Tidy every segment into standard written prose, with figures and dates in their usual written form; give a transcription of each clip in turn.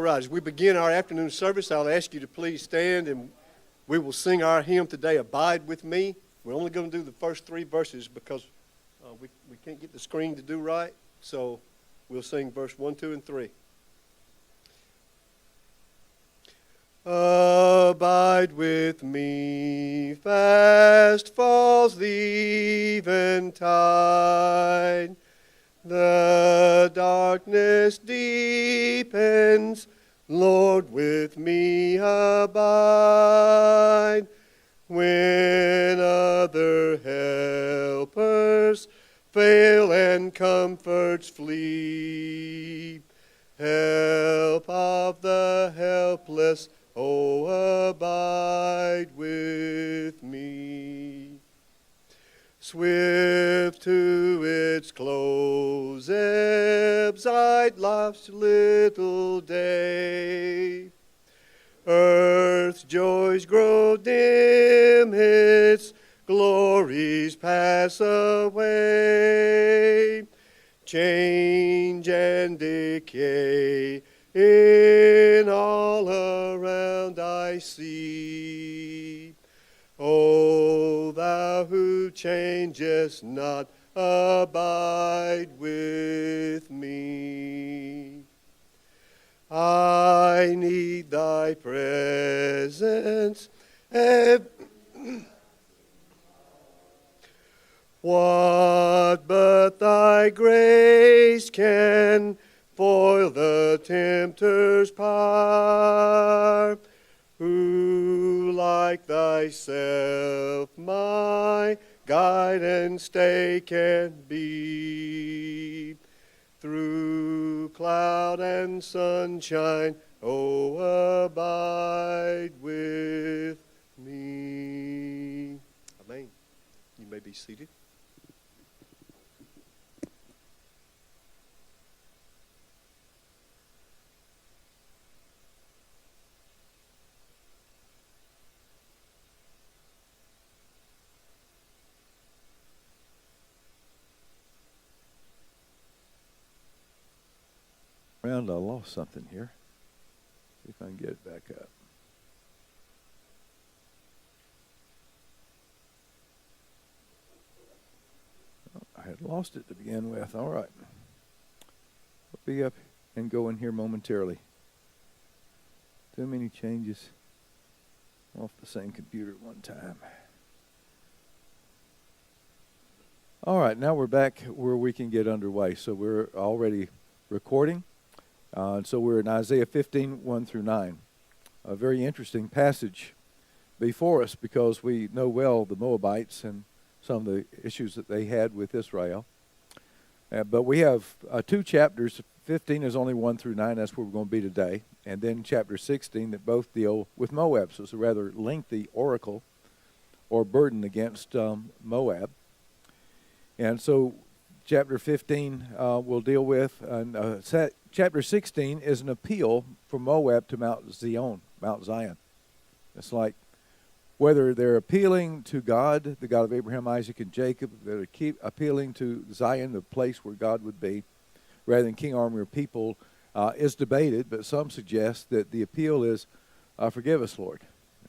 All right, as we begin our afternoon service, I'll ask you to please stand, and we will sing our hymn today, Abide With Me. We're only going to do the first 3 verses because we can't get the screen to do right, so we'll sing verse 1, 2, and 3. Abide with me, fast falls the eventide. The darkness deepens, Lord, with me abide. When other helpers fail and comforts flee, help of the helpless, oh, abide with me. Swift to its close ebbs life's little day. Earth's joys grow dim, its glories pass away. Change and decay in all around I see. O thou who changest not, abide with me. I need thy presence. What but thy grace can foil the tempter's power? Who like thyself my guide and stay can be? Through cloud and sunshine, oh, abide with me. Amen. You may be seated. I lost something here. See if I can get it back up. Oh, I had lost it to begin with. All right. I'll be up and go in here momentarily. Too many changes off the same computer at one time. All right, now we're back where we can get underway. So we're already recording. So we're in Isaiah 15, 1 through 9. A very interesting passage before us because we know well the Moabites and some of the issues that they had with Israel. But we have 2 chapters. 15 is only 1 through 9. That's where we're going to be today. And then chapter 16 that both deal with Moab. So it's a rather lengthy oracle or burden against Moab. And so chapter 15 we'll deal with. And chapter 16 is an appeal from Moab to Mount Zion. It's like whether they're appealing to God, the God of Abraham, Isaac, and Jacob, they're appealing to Zion, the place where God would be, rather than king, army, or people, is debated. But some suggest that the appeal is, forgive us, Lord,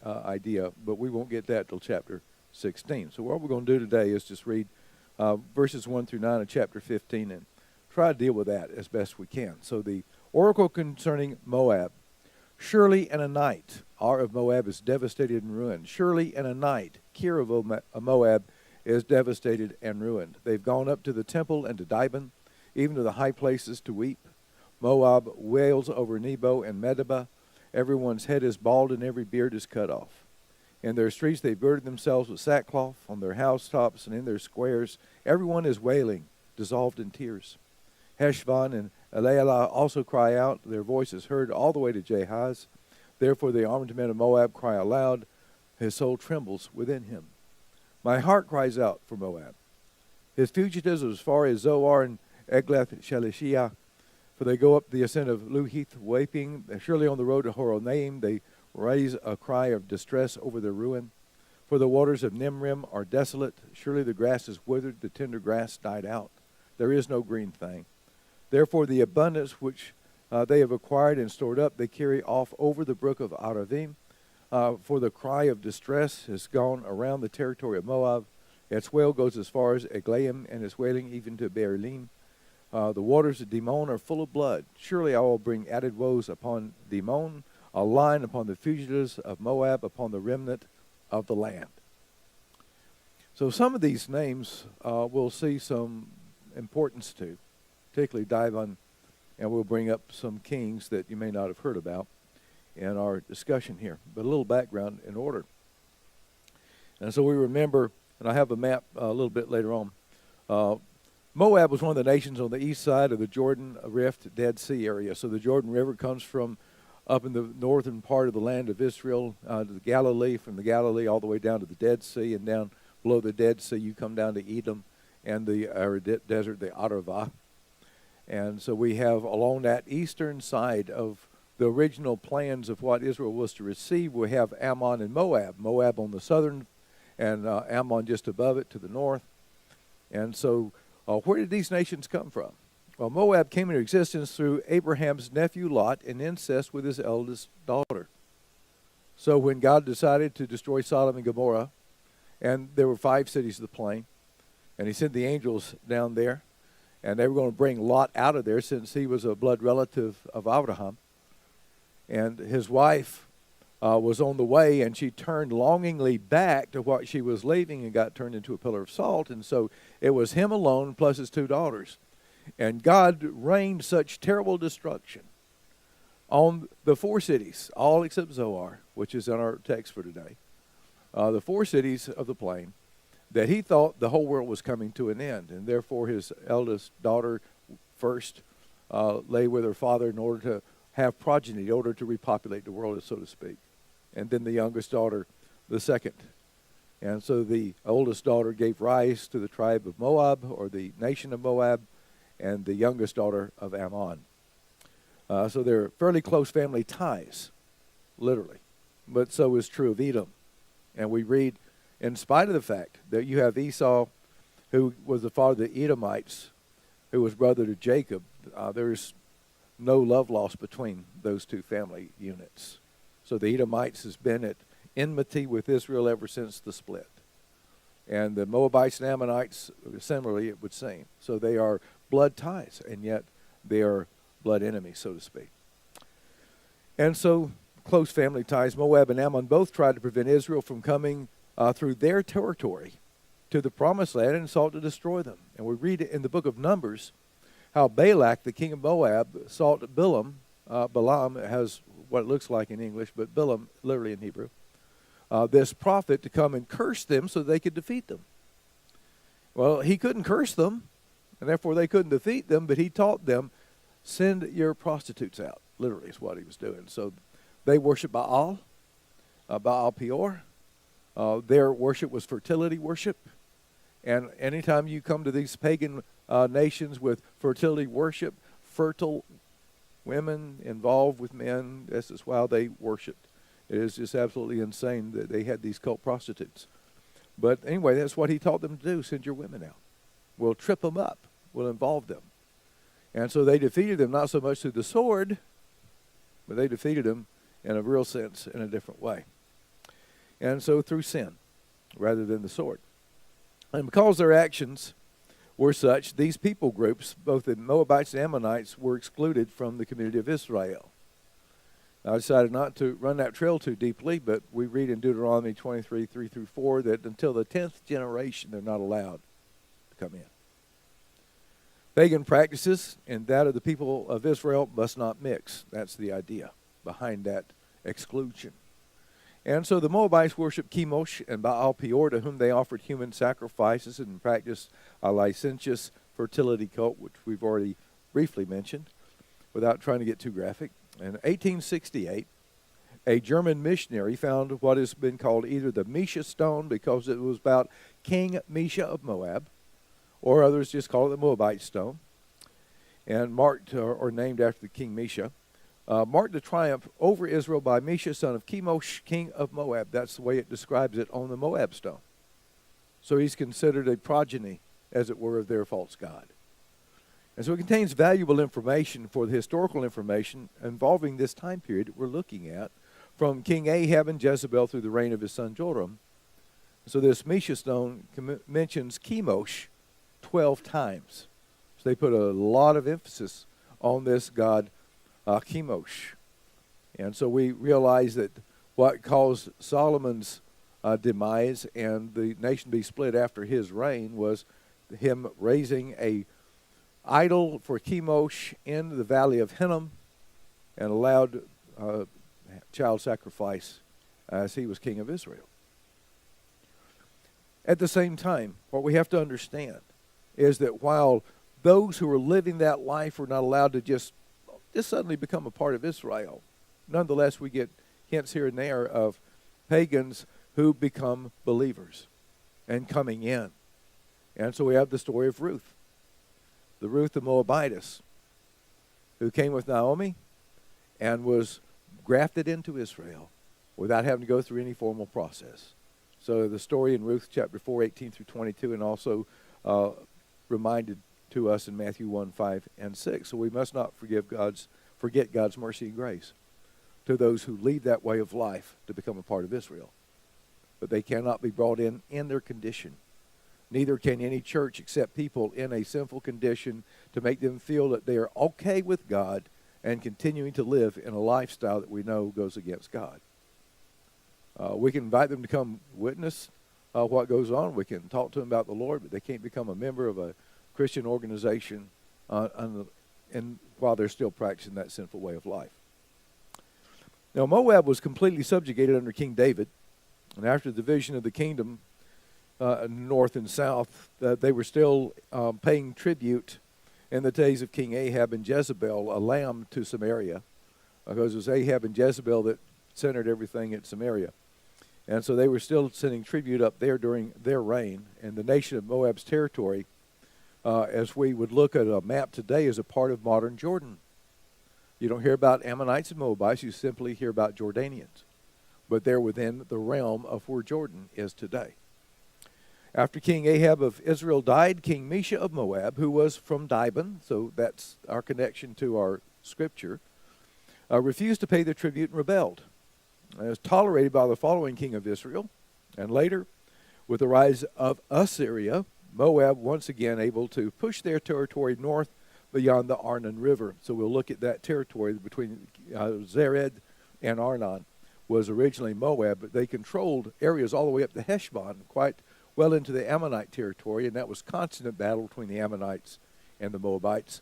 idea. But we won't get that till chapter 16. So what we're going to do today is just read verses 1 through 9 of chapter 15 and try to deal with that as best we can. So the oracle concerning Moab. Surely in a night, Ar of Moab is devastated and ruined. Surely in a night, Kir of Moab is devastated and ruined. They've gone up to the temple and to Dibon, even to the high places to weep. Moab wails over Nebo and Medeba. Everyone's head is bald and every beard is cut off. In their streets they girded themselves with sackcloth. On their housetops and in their squares, everyone is wailing, dissolved in tears. Heshbon and Elealeh also cry out. Their voice is heard all the way to Jahaz. Therefore the armed men of Moab cry aloud. His soul trembles within him. My heart cries out for Moab. His fugitives are as far as Zoar and Eglath-Shalishiyah, for they go up the ascent of Luhith, weeping. Surely on the road to Horonaim they raise a cry of distress over their ruin. For the waters of Nimrim are desolate. Surely the grass is withered, the tender grass died out. There is no green thing. Therefore the abundance which they have acquired and stored up, they carry off over the brook of Aravim. For the cry of distress has gone around the territory of Moab. Its wail goes as far as Eglaim, and its wailing even to Beerlim. The waters of Dimon are full of blood. Surely I will bring added woes upon Dimon, a line upon the fugitives of Moab, upon the remnant of the land. So some of these names we'll see some importance to, particularly dive on, and we'll bring up some kings that you may not have heard about in our discussion here. But a little background in order. And so we remember, and I have a map a little bit later on, Moab was one of the nations on the east side of the Jordan Rift Dead Sea area. So the Jordan River comes from up in the northern part of the land of Israel to the Galilee, from the Galilee all the way down to the Dead Sea, and down below the Dead Sea you come down to Edom and the arid desert, the Arava. And so we have along that eastern side of the original plans of what Israel was to receive, we have Ammon and Moab. Moab on the southern and Ammon just above it to the north. And so where did these nations come from? Well, Moab came into existence through Abraham's nephew Lot in incest with his eldest daughter. So when God decided to destroy Sodom and Gomorrah, and there were 5 cities of the plain, and he sent the angels down there, and they were going to bring Lot out of there since he was a blood relative of Abraham. And his wife was on the way, and she turned longingly back to what she was leaving and got turned into a pillar of salt. And so it was him alone plus his 2 daughters. And God rained such terrible destruction on the 4 cities, all except Zoar, which is in our text for today, the 4 cities of the plain, that he thought the whole world was coming to an end. And therefore his eldest daughter first lay with her father in order to have progeny, in order to repopulate the world, so to speak. And then the youngest daughter, the second. And so the oldest daughter gave rise to the tribe of Moab, or the nation of Moab, and the youngest daughter of Ammon. So they're fairly close family ties, literally. But so is true of Edom. And we read, in spite of the fact that you have Esau, who was the father of the Edomites, who was brother to Jacob, there's no love lost between those 2 family units. So the Edomites has been at enmity with Israel ever since the split. And the Moabites and Ammonites, similarly, it would seem. So they are blood ties, and yet they are blood enemies, so to speak. And so close family ties, Moab and Ammon both tried to prevent Israel from coming through their territory to the promised land and sought to destroy them. And we read in the book of Numbers how Balak, the king of Moab, sought Balaam. Balaam has what it looks like in English, but Balaam literally in Hebrew, this prophet to come and curse them so they could defeat them. Well, he couldn't curse them, and therefore they couldn't defeat them, but he taught them, send your prostitutes out, literally is what he was doing. So they worship Baal, Baal Peor. Their worship was fertility worship. And anytime you come to these pagan nations with fertility worship, fertile women involved with men, this is how they worshiped. It is just absolutely insane that they had these cult prostitutes. But anyway, that's what he taught them to do, send your women out. We'll trip them up. We'll involve them. And so they defeated them not so much through the sword, but they defeated them in a real sense in a different way. And so through sin rather than the sword. And because their actions were such, these people groups, both the Moabites and Ammonites, were excluded from the community of Israel. I decided not to run that trail too deeply, but we read in Deuteronomy 23, 3 through 4, that until the 10th generation, they're not allowed to come in. Pagan practices and that of the people of Israel must not mix. That's the idea behind that exclusion. And so the Moabites worshiped Chemosh and Baal Peor, to whom they offered human sacrifices and practiced a licentious fertility cult, which we've already briefly mentioned, without trying to get too graphic. In 1868, a German missionary found what has been called either the Mesha stone, because it was about King Mesha of Moab, or others just call it the Moabite stone, and marked or named after the King Mesha. Marked the triumph over Israel by Mesha, son of Chemosh, king of Moab. That's the way it describes it on the Moab stone. So he's considered a progeny, as it were, of their false god. And so it contains valuable information for the historical information involving this time period that we're looking at, from King Ahab and Jezebel through the reign of his son Joram. So this Mesha stone mentions Chemosh 12 times. So they put a lot of emphasis on this god Chemosh. And so we realize that what caused Solomon's demise and the nation be split after his reign was him raising a idol for Chemosh in the valley of Hinnom and allowed child sacrifice as he was king of Israel. At the same time, what we have to understand is that while those who were living that life were not allowed to just suddenly become a part of Israel, nonetheless we get hints here and there of pagans who become believers and coming in. And so we have the story of Ruth, the Ruth the Moabitess, who came with Naomi and was grafted into Israel without having to go through any formal process. So the story in Ruth chapter 4, 18 through 22, and also reminded to us in Matthew 1, 5, and 6. So we must not forget God's mercy and grace to those who lead that way of life to become a part of Israel. But they cannot be brought in their condition. Neither can any church accept people in a sinful condition to make them feel that they are okay with God and continuing to live in a lifestyle that we know goes against God. We can invite them to come witness what goes on. We can talk to them about the Lord, but they can't become a member of a Christian organization and while they're still practicing that sinful way of life. Now, Moab was completely subjugated under King David, and after the division of the kingdom, north and south, they were still paying tribute in the days of King Ahab and Jezebel, a lamb to Samaria, because it was Ahab and Jezebel that centered everything at Samaria. And so they were still sending tribute up there during their reign. And the nation of Moab's territory, as we would look at a map today, is a part of modern Jordan. You don't hear about Ammonites and Moabites, you simply hear about Jordanians. But they're within the realm of where Jordan is today. After King Ahab of Israel died, King Mesha of Moab, who was from Dibon, so that's our connection to our scripture, refused to pay the tribute and rebelled. It was tolerated by the following king of Israel, and later, with the rise of Assyria, Moab once again able to push their territory north beyond the Arnon River. So we'll look at that territory between Zered and Arnon was originally Moab, but they controlled areas all the way up to Heshbon, quite well into the Ammonite territory, and that was constant battle between the Ammonites and the Moabites.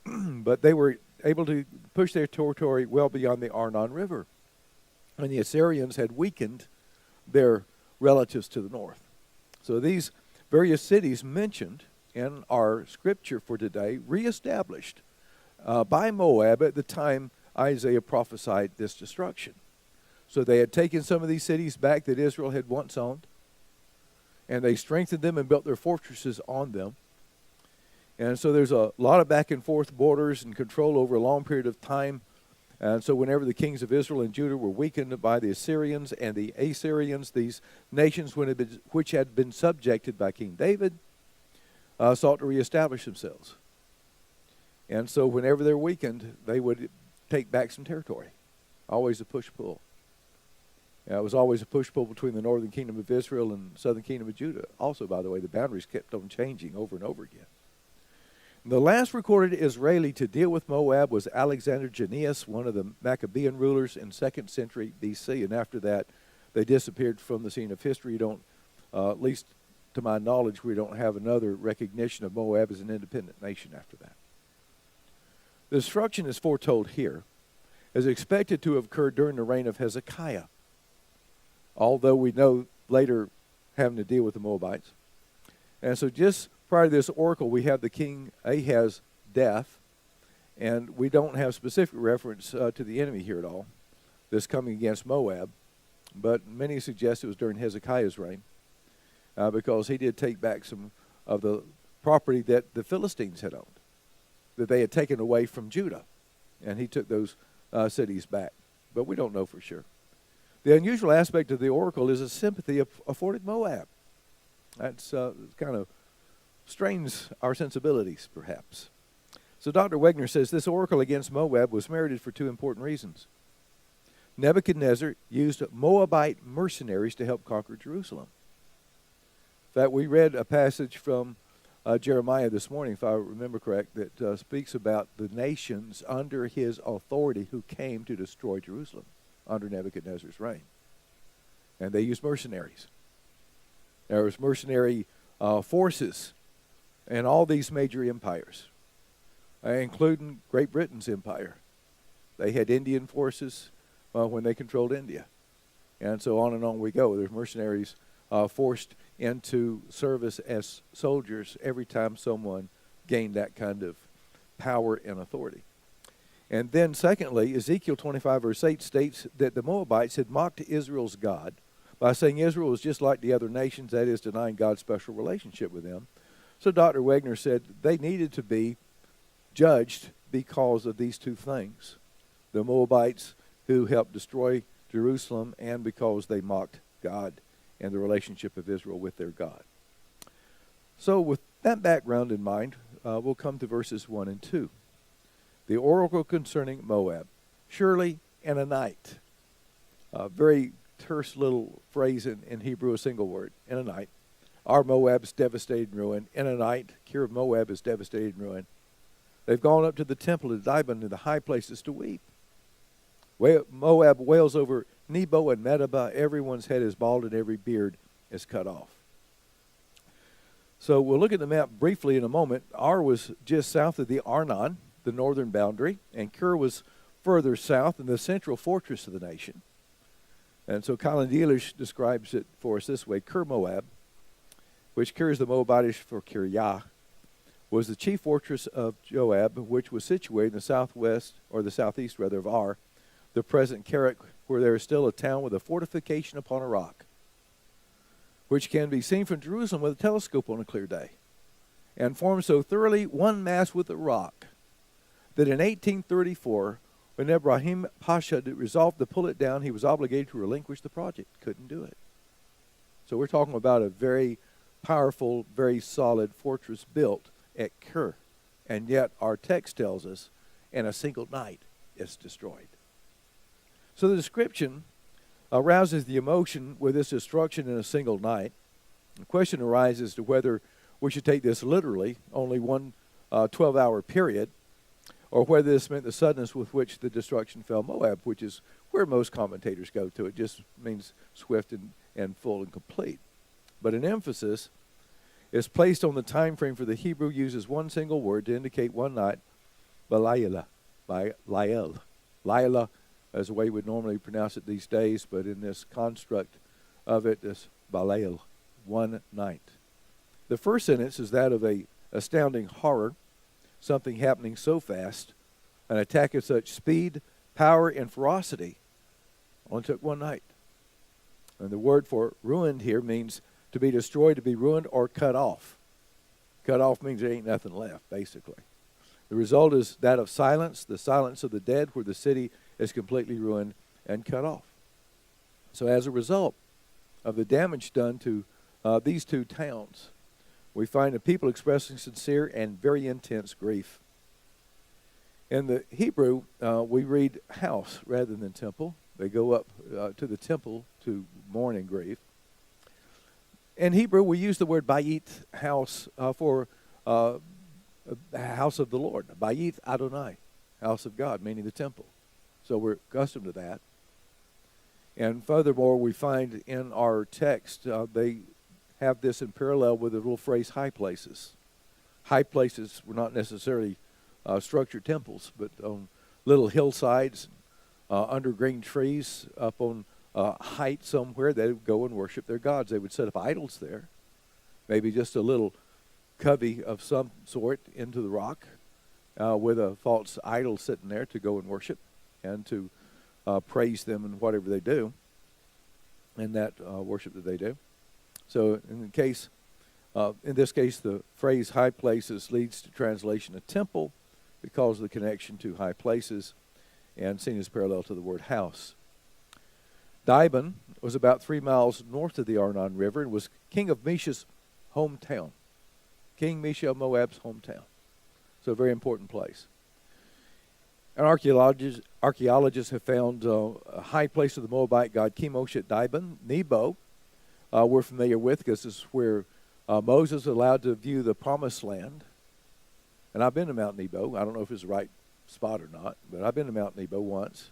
But they were able to push their territory well beyond the Arnon River. And the Assyrians had weakened their relatives to the north. So these various cities mentioned in our scripture for today, reestablished by Moab at the time Isaiah prophesied this destruction. So they had taken some of these cities back that Israel had once owned, and they strengthened them and built their fortresses on them. And so there's a lot of back and forth borders and control over a long period of time. And so whenever the kings of Israel and Judah were weakened by the Assyrians and the Assyrians, these nations which had been subjected by King David, sought to reestablish themselves. And so whenever they're weakened, they would take back some territory. Always a push-pull. It was always a push-pull between the northern kingdom of Israel and the southern kingdom of Judah. Also, by the way, the boundaries kept on changing over and over again. The last recorded Israeli to deal with Moab was Alexander Janneus, one of the Maccabean rulers in 2nd century B.C. And after that, they disappeared from the scene of history. You don't, at least to my knowledge, we don't have another recognition of Moab as an independent nation after that. The destruction is foretold here is expected to have occurred during the reign of Hezekiah, although we know later having to deal with the Moabites. And so just prior to this oracle, we have the king Ahaz's death, and we don't have specific reference to the enemy here at all, this coming against Moab, but many suggest it was during Hezekiah's reign, because he did take back some of the property that the Philistines had owned, that they had taken away from Judah, and he took those cities back, but we don't know for sure. The unusual aspect of the oracle is a sympathy afforded Moab. That's kind of strains our sensibilities, perhaps. So Dr. Wegner says this oracle against Moab was merited for two important reasons. Nebuchadnezzar used Moabite mercenaries to help conquer Jerusalem. In fact, we read a passage from Jeremiah this morning, if I remember correct, that speaks about the nations under his authority who came to destroy Jerusalem under Nebuchadnezzar's reign. And they used mercenaries. There was mercenary forces in all these major empires, including Great Britain's empire. They had Indian forces when they controlled India. And so on and on we go. There's mercenaries forced into service as soldiers every time someone gained that kind of power and authority. And then secondly, Ezekiel 25 verse 8 states that the Moabites had mocked Israel's God by saying Israel was just like the other nations, that is, denying God's special relationship with them. So Dr. Wegner said they needed to be judged because of these two things. The Moabites who helped destroy Jerusalem, and because they mocked God and the relationship of Israel with their God. So with that background in mind, we'll come to verses 1 and 2. The oracle concerning Moab. Surely in a night. Very terse little phrase in Hebrew, a single word. In a night. Our Moab is devastated and ruined. In a night, Kir of Moab is devastated and ruined. They've gone up to the temple of Dibon in the high places to weep. Moab wails over Nebo and Medeba. Everyone's head is bald and every beard is cut off. So we'll look at the map briefly in a moment. Ar was just south of the Arnon, the northern boundary, and Kir was further south in the central fortress of the nation. And so Colin Dealish describes it for us this way. Kir Moab, which carries the Moabitish for Kiryah, was the chief fortress of Joab, which was situated in the southwest, or the southeast rather, of Ar, the present Kerek, where there is still a town with a fortification upon a rock, which can be seen from Jerusalem with a telescope on a clear day, and formed so thoroughly one mass with the rock that in 1834, when Ibrahim Pasha resolved to pull it down, he was obligated to relinquish the project. Couldn't do it. So we're talking about a very powerful, very solid fortress built at Kir, and yet our text tells us in a single night it's destroyed. So the description arouses the emotion with this destruction in a single night. The question arises to whether we should take this literally, only one 12-hour period, or whether this meant the suddenness with which the destruction fell Moab, which is where most commentators go to. It just means swift and full and complete. But an emphasis is placed on the time frame, for the Hebrew uses one single word to indicate one night, Balayla, by Lael. Laila as the way we would normally pronounce it these days, but in this construct of it, this Balael, one night. The first sentence is that of a astounding horror, something happening so fast, an attack of such speed, power, and ferocity only took one night. And the word for ruined here means to be destroyed, to be ruined, or cut off. Cut off means there ain't nothing left, basically. The result is that of silence, the silence of the dead, where the city is completely ruined and cut off. So as a result of the damage done to these two towns, we find the people expressing sincere and very intense grief. In the Hebrew, we read house rather than temple. They go up to the temple to mourn and grieve. In Hebrew, we use the word bayit, house, for house of the Lord. Bayit Adonai, house of God, meaning the temple. So we're accustomed to that. And furthermore, we find in our text, they have this in parallel with the little phrase high places. High places were not necessarily structured temples, but on little hillsides, under green trees, up on a height somewhere, they would go and worship their gods. They would set up idols there, maybe just a little covey of some sort into the rock with a false idol sitting there to go and worship and to praise them in whatever they do, in that worship that they do. So in this case, the phrase high places leads to translation of temple because of the connection to high places and seen as parallel to the word house. Dibon was about 3 miles north of the Arnon River and was king of Mesha's hometown. King Mesha of Moab's hometown. So a very important place. And archaeologists have found a high place of the Moabite god Chemosh at Dibon, Nebo. We're familiar with because this is where Moses was allowed to view the promised land. And I've been to Mount Nebo. I don't know if it's the right spot or not, but I've been to Mount Nebo once.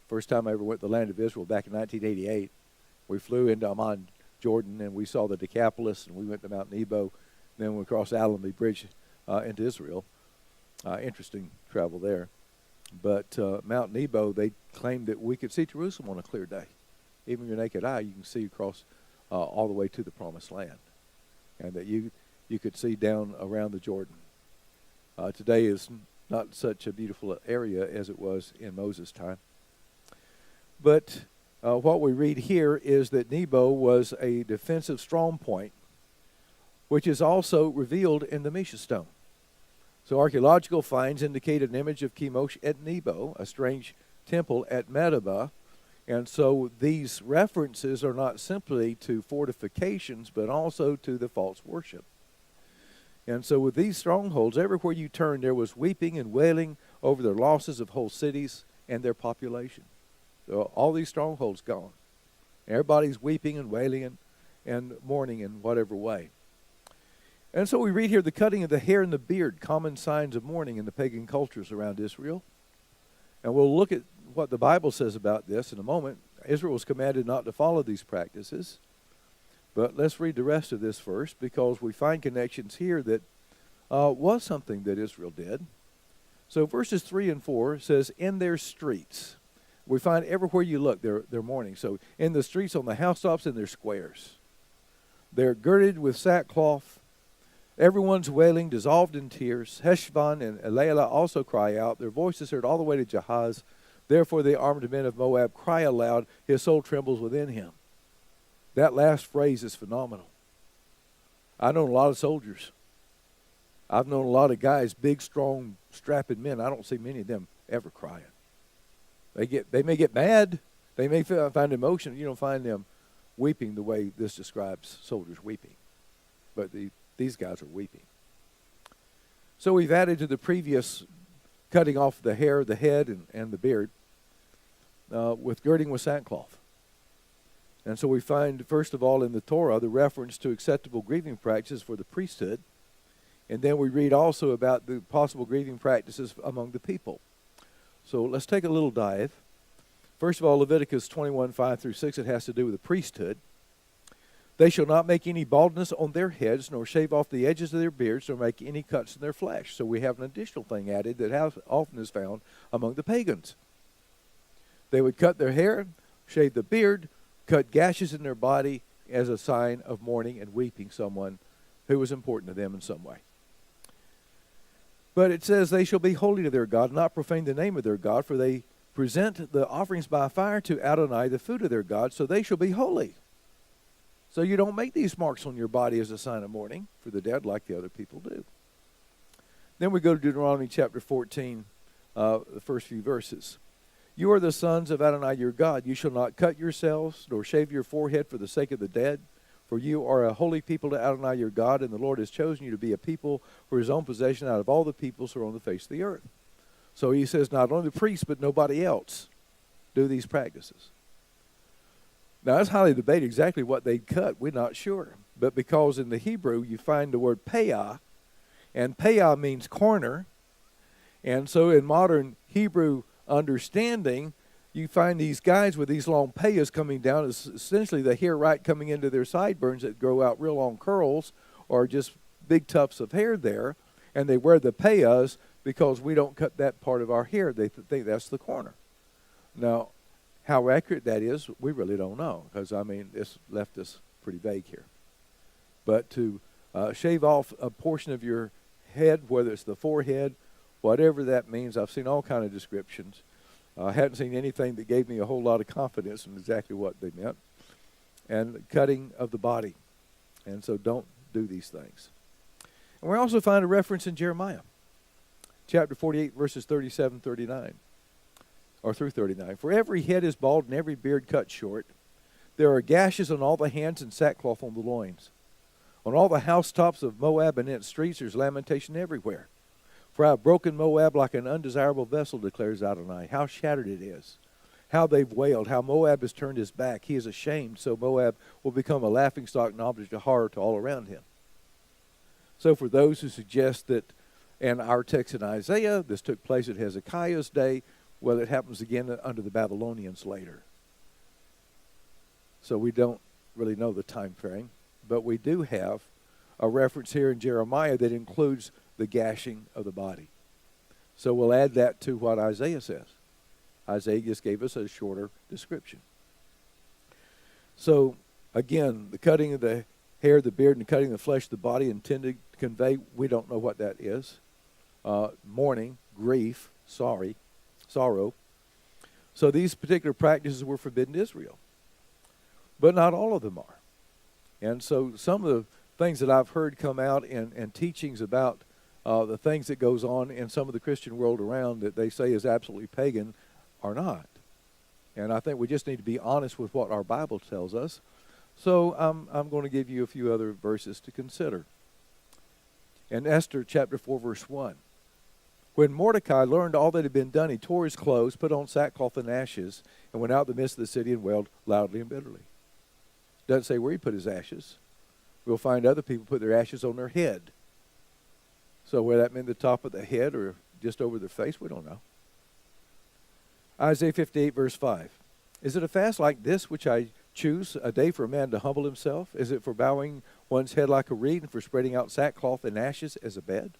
First time I ever went to the land of Israel back in 1988. We flew into Amman, Jordan, and we saw the Decapolis, and we went to Mount Nebo. Then we crossed Allenby Bridge into Israel. Interesting travel there. But Mount Nebo, they claimed that we could see Jerusalem on a clear day. Even with your naked eye, you can see across all the way to the Promised Land. And that you could see down around the Jordan. Today is not such a beautiful area as it was in Moses' time. But what we read here is that Nebo was a defensive strong point, which is also revealed in the Mesha stone. So archaeological finds indicate an image of Chemosh at Nebo, a strange temple at Medeba. And so these references are not simply to fortifications, but also to the false worship. And so with these strongholds, everywhere you turn, there was weeping and wailing over their losses of whole cities and their population. So all these strongholds gone. Everybody's weeping and wailing and mourning in whatever way. And so we read here the cutting of the hair and the beard, common signs of mourning in the pagan cultures around Israel. And we'll look at what the Bible says about this in a moment. Israel was commanded not to follow these practices. But let's read the rest of this first, because we find connections here that was something that Israel did. So verses 3 and 4 says, in their streets. We find everywhere you look, they're mourning. So in the streets, on the housetops, in their squares. They're girded with sackcloth. Everyone's wailing, dissolved in tears. Heshbon and Elealeh also cry out. Their voices heard all the way to Jahaz. Therefore the armed men of Moab cry aloud. His soul trembles within him. That last phrase is phenomenal. I've known a lot of soldiers. I've known a lot of guys, big, strong, strapping men. I don't see many of them ever crying. They may get mad. They may find emotion. You don't find them weeping the way this describes soldiers weeping. But these guys are weeping. So we've added to the previous cutting off the hair, the head, and the beard with girding with sackcloth. And so we find, first of all, in the Torah, the reference to acceptable grieving practices for the priesthood. And then we read also about the possible grieving practices among the people. So let's take a little dive. First of all, Leviticus 21:5-6, it has to do with the priesthood. They shall not make any baldness on their heads, nor shave off the edges of their beards, nor make any cuts in their flesh. So we have an additional thing added that often is found among the pagans. They would cut their hair, shave the beard, cut gashes in their body as a sign of mourning and weeping someone who was important to them in some way. But it says they shall be holy to their God, not profane the name of their God, for they present the offerings by fire to Adonai, the food of their God, so they shall be holy. So you don't make these marks on your body as a sign of mourning for the dead like the other people do. Then we go to Deuteronomy chapter 14, the first few verses. You are the sons of Adonai your God. You shall not cut yourselves, nor shave your forehead for the sake of the dead. For you are a holy people to Adonai your God, and the Lord has chosen you to be a people for his own possession out of all the peoples who are on the face of the earth. So he says not only the priests, but nobody else do these practices. Now, it's highly debated exactly what they'd cut. We're not sure. But because in the Hebrew you find the word payah, and payah means corner. And so in modern Hebrew understanding, you find these guys with these long payahs coming down. It's essentially the hair right coming into their sideburns that grow out real long curls or just big tufts of hair there. And they wear the payahs because we don't cut that part of our hair. They think that's the corner. Now, how accurate that is, we really don't know because, it's left us pretty vague here. But to shave off a portion of your head, whether it's the forehead, whatever that means, I've seen all kind of descriptions. I hadn't seen anything that gave me a whole lot of confidence in exactly what they meant. And cutting of the body. And so don't do these things. And we also find a reference in Jeremiah, chapter 48, verses 37-39. Or through 39. For every head is bald and every beard cut short. There are gashes on all the hands and sackcloth on the loins. On all the housetops of Moab and in its streets there's lamentation everywhere. For I have broken Moab like an undesirable vessel, declares Adonai. How shattered it is. How they've wailed. How Moab has turned his back. He is ashamed, so Moab will become a laughingstock and object of horror to all around him. So for those who suggest that in our text in Isaiah, this took place at Hezekiah's day, well, it happens again under the Babylonians later. So we don't really know the time frame, but we do have a reference here in Jeremiah that includes the gashing of the body. So we'll add that to what Isaiah says. Isaiah just gave us a shorter description. So, again, the cutting of the hair, the beard, and the cutting of the flesh of the body intended to convey, we don't know what that is. Mourning, grief, sorrow. So these particular practices were forbidden to Israel. But not all of them are. And so some of the things that I've heard come out in teachings about the things that goes on in some of the Christian world around that they say is absolutely pagan are not. And I think we just need to be honest with what our Bible tells us. So I'm going to give you a few other verses to consider. In Esther chapter 4, verse 1. When Mordecai learned all that had been done, he tore his clothes, put on sackcloth and ashes, and went out in the midst of the city and wailed loudly and bitterly. Doesn't say where he put his ashes. We'll find other people put their ashes on their head. So whether that meant the top of the head or just over their face, we don't know. Isaiah 58, verse 5. Is it a fast like this which I choose, a day for a man to humble himself? Is it for bowing one's head like a reed and for spreading out sackcloth and ashes as a bed?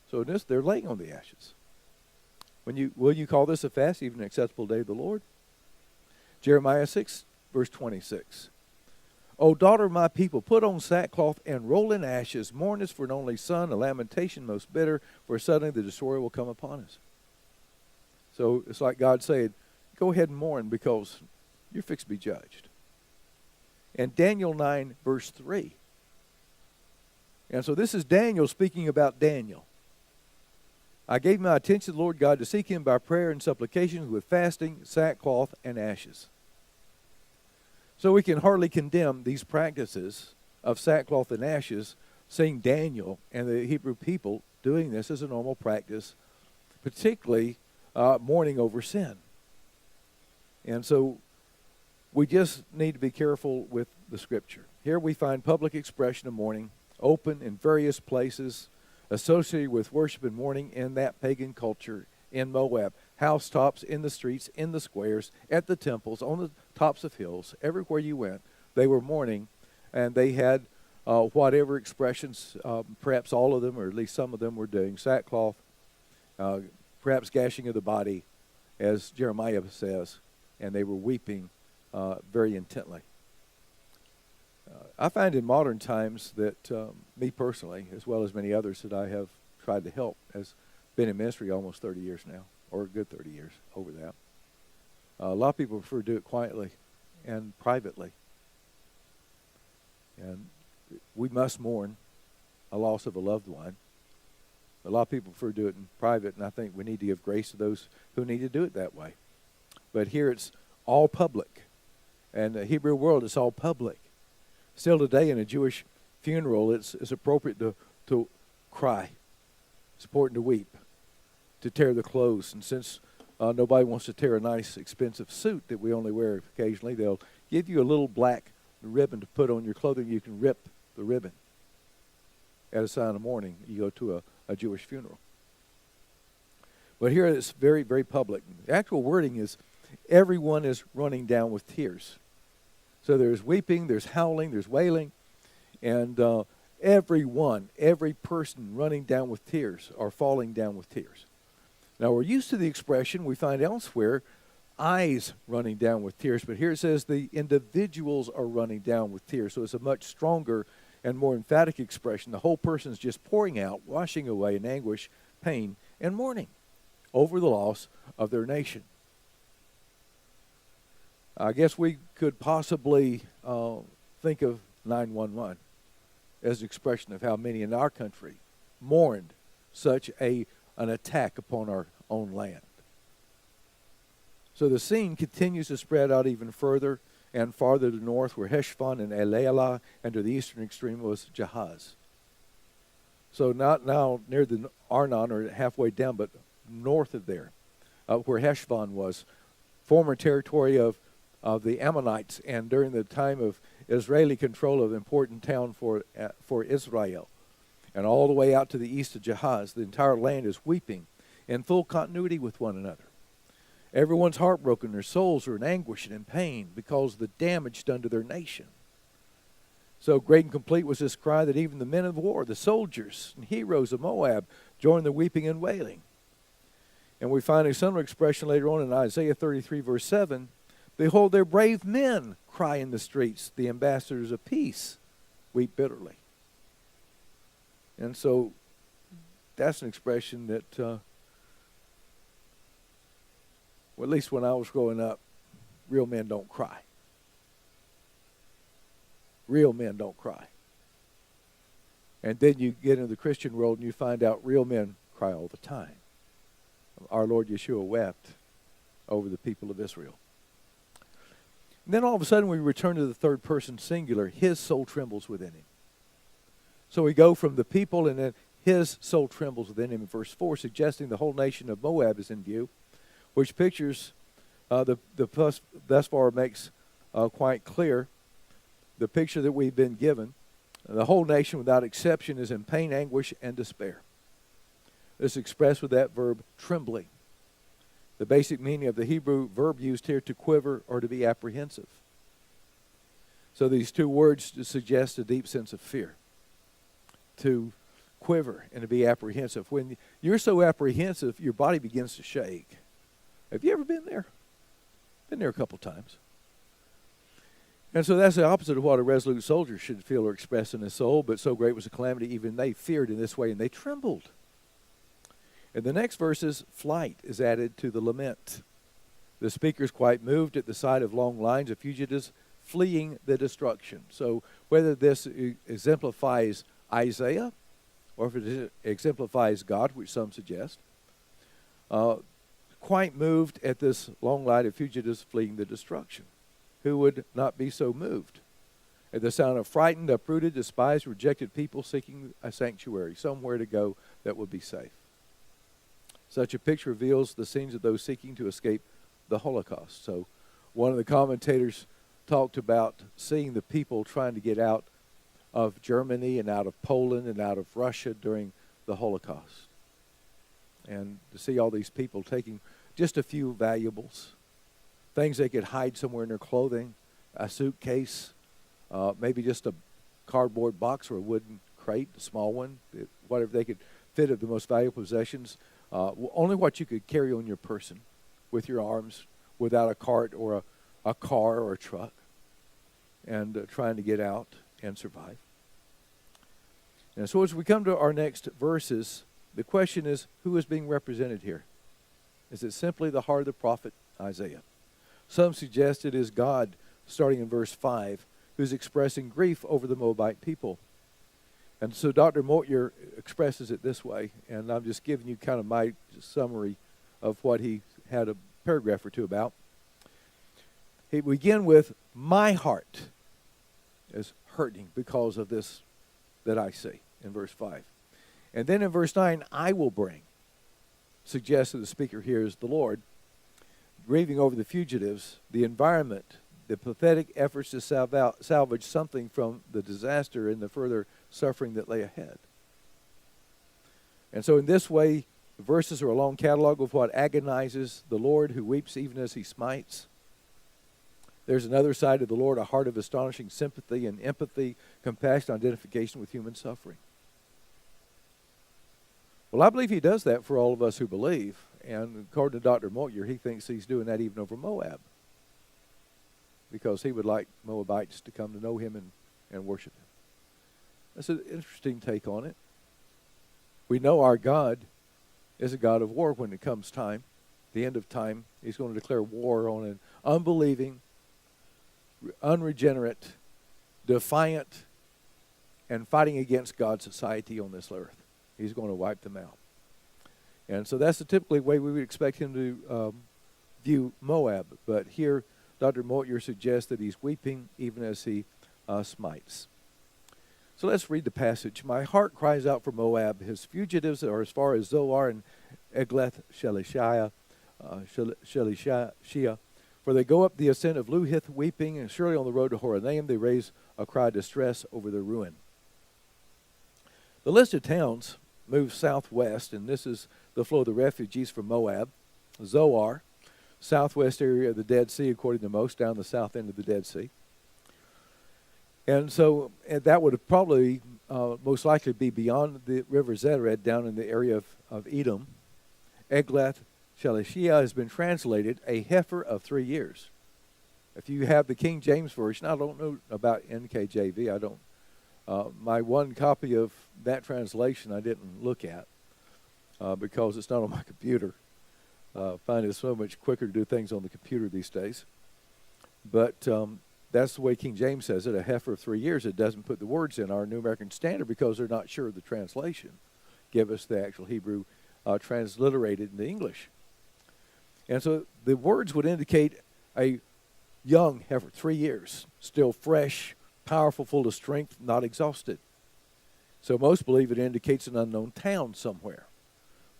So in this, they're laying on the ashes. Will you call this a fast, even an acceptable day of the Lord? Jeremiah 6, verse 26. O daughter of my people, put on sackcloth and roll in ashes. Mourn as for an only son, a lamentation most bitter, for suddenly the destroyer will come upon us. So it's like God said, go ahead and mourn because you're fixed to be judged. And Daniel 9, verse 3. And so this is Daniel speaking about Daniel. I gave my attention to the Lord God to seek him by prayer and supplications with fasting, sackcloth, and ashes. So we can hardly condemn these practices of sackcloth and ashes, seeing Daniel and the Hebrew people doing this as a normal practice, particularly mourning over sin. And so we just need to be careful with the Scripture. Here we find public expression of mourning, open in various places, associated with worship and mourning in that pagan culture in Moab. Housetops, in the streets, in the squares, at the temples, on the tops of hills, everywhere you went, they were mourning, and they had whatever expressions, perhaps all of them, or at least some of them were doing, sackcloth, perhaps gashing of the body, as Jeremiah says, and they were weeping very intently. I find in modern times that me personally, as well as many others that I have tried to help, has been in ministry almost 30 years now, or a good 30 years over that. A lot of people prefer to do it quietly and privately. And we must mourn a loss of a loved one. A lot of people prefer to do it in private, and I think we need to give grace to those who need to do it that way. But here it's all public. And the Hebrew world, it's all public. Still today in a Jewish funeral, it's appropriate to cry. It's important to weep, to tear the clothes. And since nobody wants to tear a nice, expensive suit that we only wear occasionally, they'll give you a little black ribbon to put on your clothing. You can rip the ribbon at a sign of mourning. You go to a Jewish funeral. But here it's very, very public. The actual wording is, everyone is running down with tears. So there's weeping, there's howling, there's wailing, and every person running down with tears or falling down with tears. Now we're used to the expression we find elsewhere, eyes running down with tears, but here it says the individuals are running down with tears. So it's a much stronger and more emphatic expression. The whole person is just pouring out, washing away in anguish, pain, and mourning over the loss of their nation. I guess we could possibly think of 9/11 as an expression of how many in our country mourned such an attack upon our own land. So the scene continues to spread out even further and farther to the north, where Heshbon and Elealeh, and to the eastern extreme was Jahaz. So not now near the Arnon or halfway down, but north of there, where Heshbon was, former territory of the Ammonites, and during the time of Israeli control of important town for Israel, and all the way out to the east of Jahaz, the entire land is weeping in full continuity with one another. Everyone's heartbroken, their souls are in anguish and in pain because of the damage done to their nation. So great and complete was this cry that even the men of war, the soldiers and heroes of Moab, joined the weeping and wailing. And we find a similar expression later on in Isaiah 33, verse 7. Behold, their brave men cry in the streets. The ambassadors of peace weep bitterly. And so that's an expression that, well, at least when I was growing up, real men don't cry. Real men don't cry. And then you get into the Christian world and you find out real men cry all the time. Our Lord Yeshua wept over the people of Israel. And then all of a sudden we return to the third person singular. His soul trembles within him. So we go from the people and then his soul trembles within him in verse 4, suggesting the whole nation of Moab is in view, which pictures thus far makes quite clear the picture that we've been given. The whole nation without exception is in pain, anguish, and despair. This is expressed with that verb, trembling. The basic meaning of the Hebrew verb used here, to quiver or to be apprehensive. So these two words suggest a deep sense of fear. To quiver and to be apprehensive. When you're so apprehensive, your body begins to shake. Have you ever been there? Been there a couple times. And so that's the opposite of what a resolute soldier should feel or express in his soul, but so great was the calamity, even they feared in this way, and they trembled. In the next verses, flight is added to the lament. The speaker is quite moved at the sight of long lines of fugitives fleeing the destruction. So whether this exemplifies Isaiah or if it exemplifies God, which some suggest, quite moved at this long line of fugitives fleeing the destruction. Who would not be so moved at the sound of frightened, uprooted, despised, rejected people seeking a sanctuary, somewhere to go that would be safe? Such a picture reveals the scenes of those seeking to escape the Holocaust. So one of the commentators talked about seeing the people trying to get out of Germany and out of Poland and out of Russia during the Holocaust. And to see all these people taking just a few valuables, things they could hide somewhere in their clothing, a suitcase, maybe just a cardboard box or a wooden crate, a small one, whatever they could fit of the most valuable possessions, only what you could carry on your person with your arms without a cart or a car or a truck, and trying to get out and survive. And so as we come to our next verses, the question is, who is being represented here? Is it simply the heart of the prophet Isaiah? Some suggest it is God, starting in verse 5, who's expressing grief over the Moabite people. And so Dr. Moyer expresses it this way, and I'm just giving you kind of my summary of what he had a paragraph or two about. He began with, my heart is hurting because of this that I see, in verse 5. And then in verse 9, I will bring, suggests that the speaker here is the Lord, grieving over the fugitives, the environment, the pathetic efforts to salvage something from the disaster and the further suffering that lay ahead. And so in this way, the verses are a long catalog of what agonizes the Lord, who weeps even as he smites. There's another side of the Lord, a heart of astonishing sympathy and empathy, compassion, identification with human suffering. Well, I believe he does that for all of us who believe. And according to Dr. Moyer, he thinks he's doing that even over Moab, because he would like Moabites to come to know him and worship him. That's an interesting take on it. We know our God is a God of war when it comes time. The end of time, he's going to declare war on an unbelieving, unregenerate, defiant, and fighting against God's society on this earth. He's going to wipe them out. And so that's the typically way we would expect him to view Moab. But here, Dr. Moyer suggests that he's weeping even as he smites. So let's read the passage. My heart cries out for Moab. His fugitives are as far as Zoar and Eglath Shelishah, for they go up the ascent of Luhith weeping, and surely on the road to Horonaim they raise a cry of distress over their ruin. The list of towns moves southwest, and this is the flow of the refugees from Moab. Zoar, southwest area of the Dead Sea, according to most, down the south end of the Dead Sea. And so that would probably most likely be beyond the river Zered, down in the area of Edom. Eglath Shelishah has been translated a heifer of 3 years. If you have the King James Version, I don't know about NKJV. I don't. My one copy of that translation I didn't look at because it's not on my computer. I find it so much quicker to do things on the computer these days. But that's the way King James says it, a heifer of 3 years. It doesn't put the words in our New American Standard because they're not sure of the translation. Give us the actual Hebrew transliterated into English. And so the words would indicate a young heifer, 3 years, still fresh, powerful, full of strength, not exhausted. So most believe it indicates an unknown town somewhere.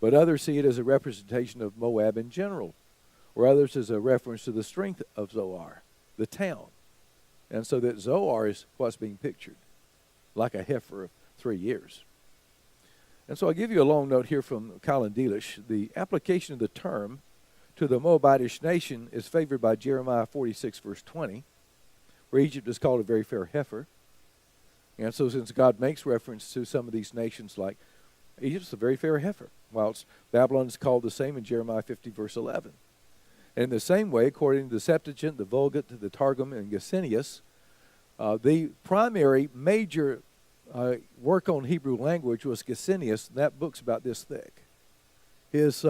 But others see it as a representation of Moab in general, or others as a reference to the strength of Zoar, the town. And so that Zoar is what's being pictured, like a heifer of 3 years. And so I'll give you a long note here from Colin Dealish. The application of the term to the Moabitish nation is favored by Jeremiah 46, verse 20, where Egypt is called a very fair heifer. And so since God makes reference to some of these nations like Egypt's a very fair heifer, whilst Babylon is called the same in Jeremiah 50, verse 11. And in the same way, according to the Septuagint, the Vulgate, the Targum, and Gesenius, the primary major work on Hebrew language was Gesenius, and that book's about this thick. His